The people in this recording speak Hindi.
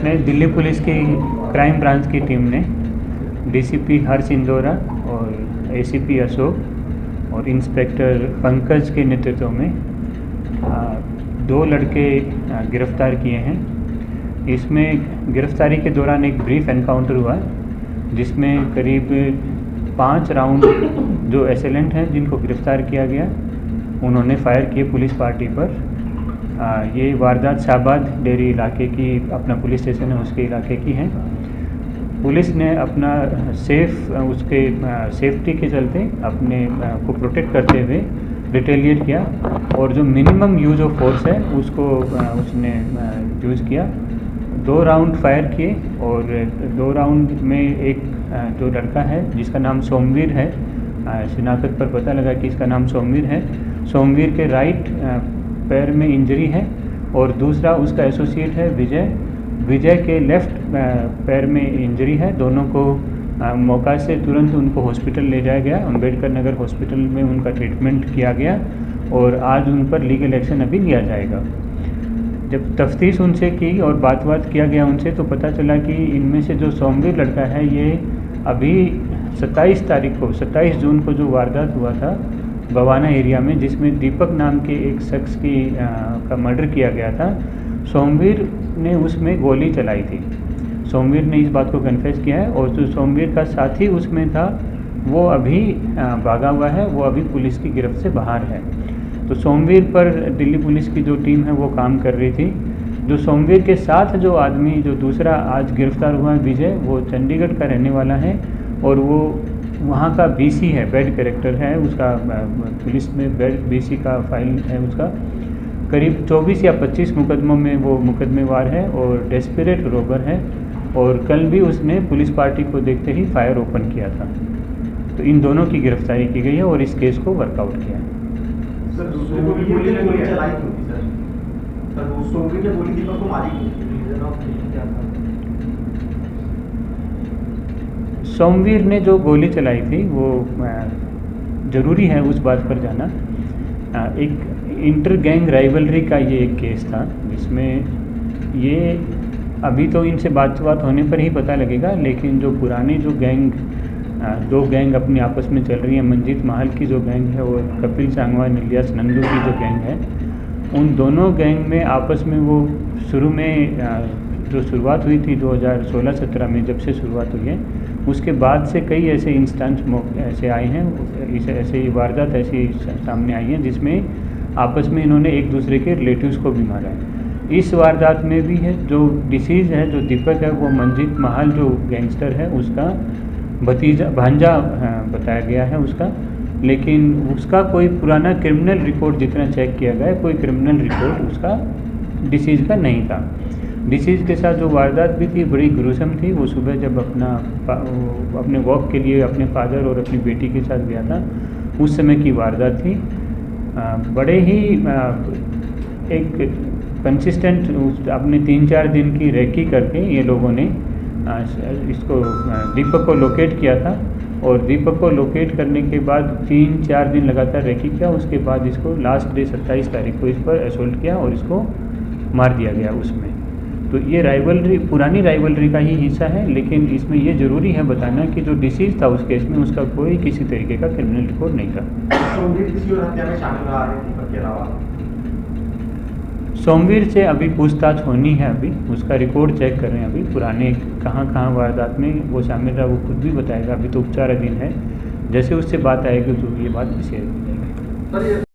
ने दिल्ली पुलिस की क्राइम ब्रांच की टीम ने डीसीपी हर्ष इंदौरा और एसीपी अशोक और इंस्पेक्टर पंकज के नेतृत्व में 2 लड़के गिरफ्तार किए हैं। इसमें गिरफ्तारी के दौरान एक ब्रीफ एनकाउंटर हुआ जिसमें करीब 5 राउंड जो एसेलेंट हैं जिनको गिरफ्तार किया गया उन्होंने फायर किए पुलिस पार्टी पर। ये वारदात शाहबाद डेयरी इलाके की, अपना पुलिस स्टेशन है उसके इलाके की है। पुलिस ने अपना सेफ्टी के चलते अपने को प्रोटेक्ट करते हुए रिटेलिएट किया और जो मिनिमम यूज़ ऑफ फोर्स है उसको उसने यूज़ किया। 2 राउंड फायर किए और 2 राउंड में एक जो लड़का है जिसका नाम सोमवीर है, शिनाख्त पर पता लगा कि इसका नाम सोमवीर है। सोमवीर के राइट पैर में इंजरी है और दूसरा उसका एसोसिएट है विजय के लेफ़्ट पैर में इंजरी है। दोनों को मौका से तुरंत उनको हॉस्पिटल ले जाया गया, अम्बेडकर नगर हॉस्पिटल में उनका ट्रीटमेंट किया गया और आज उन पर लीगल एक्शन अभी लिया जाएगा। जब तफ्तीश उनसे की और बात किया गया उनसे तो पता चला कि इनमें से जो सोमवीर लड़का है ये अभी 27 जून को जो वारदात हुआ था बवाना एरिया में जिसमें दीपक नाम के एक शख्स का मर्डर किया गया था, सोमवीर ने उसमें गोली चलाई थी। सोमवीर ने इस बात को कन्फेस किया है और जो सोमवीर का साथी उसमें था वो अभी भागा हुआ है, वो अभी पुलिस की गिरफ्त से बाहर है। तो सोमवीर पर दिल्ली पुलिस की जो टीम है वो काम कर रही थी। जो सोमवीर के साथ जो आदमी जो दूसरा आज गिरफ्तार हुआ है विजय, वो चंडीगढ़ का रहने वाला है और वो वहाँ का बीसी है, बेड कैरेक्टर है उसका, पुलिस में बेड बीसी का फाइल है उसका। करीब 24 या 25 मुकदमों में वो मुकदमेवार है और डेस्परेट रोबर है और कल भी उसने पुलिस पार्टी को देखते ही फायर ओपन किया था। तो इन दोनों की गिरफ्तारी की गई है और इस केस को वर्कआउट किया है। सोमवीर ने जो गोली चलाई थी वो ज़रूरी है उस बात पर जाना। एक इंटर गैंग राइवलरी का ये एक केस था जिसमें ये अभी तो इनसे बात होने पर ही पता लगेगा, लेकिन जो पुरानी जो गैंग 2 गैंग अपनी आपस में चल रही है, मंजीत महल की जो गैंग है और कपिल सांगवान इलियास नंदू की जो गैंग है, उन दोनों गैंग में आपस में वो शुरू में जो शुरुआत हुई थी 2016-17 में जब से शुरुआत हुई है उसके बाद से कई ऐसे इंस्टेंस ऐसे आए हैं, ऐसे वारदात ऐसी सामने आई हैं जिसमें आपस में इन्होंने एक दूसरे के रिलेटिव्स को भी मारा है। इस वारदात में भी है जो डिसीज़ है, जो दीपक है, वो मंजीत महल जो गैंगस्टर है उसका भांजा बताया गया है उसका, लेकिन उसका कोई पुराना क्रिमिनल रिकॉर्ड जितना चेक किया गया कोई क्रिमिनल रिकॉर्ड उसका डिसीज़ का नहीं था। डिसीज़ के साथ जो वारदात भी थी बड़ी gruesome थी। वो सुबह जब अपने वॉक के लिए अपने फादर और अपनी बेटी के साथ गया था उस समय की वारदात थी। बड़े ही एक कंसिस्टेंट अपने 3-4 दिन की रेकी करके ये लोगों ने इसको दीपक को लोकेट किया था और दीपक को लोकेट करने के बाद 3-4 दिन लगातार रेकी किया। उसके बाद इसको लास्ट डे 27 तारीख को इस पर असोल्ट किया और इसको मार दिया गया उसमें। तो ये राइवलरी पुरानी राइवलरी का ही हिस्सा है, लेकिन इसमें ये ज़रूरी है बताना कि जो डिसीज था उस केस में उसका कोई किसी तरीके का क्रिमिनल रिकॉर्ड नहीं था। सोमवीर से अभी पूछताछ होनी है, अभी उसका रिकॉर्ड चेक कर रहे हैं। अभी पुराने कहाँ वारदात में वो शामिल रहा वो खुद भी बताएगा। अभी तो उपचाराधीन है, जैसे उससे बात आएगी तो ये बात भी शेयर की जाएगी।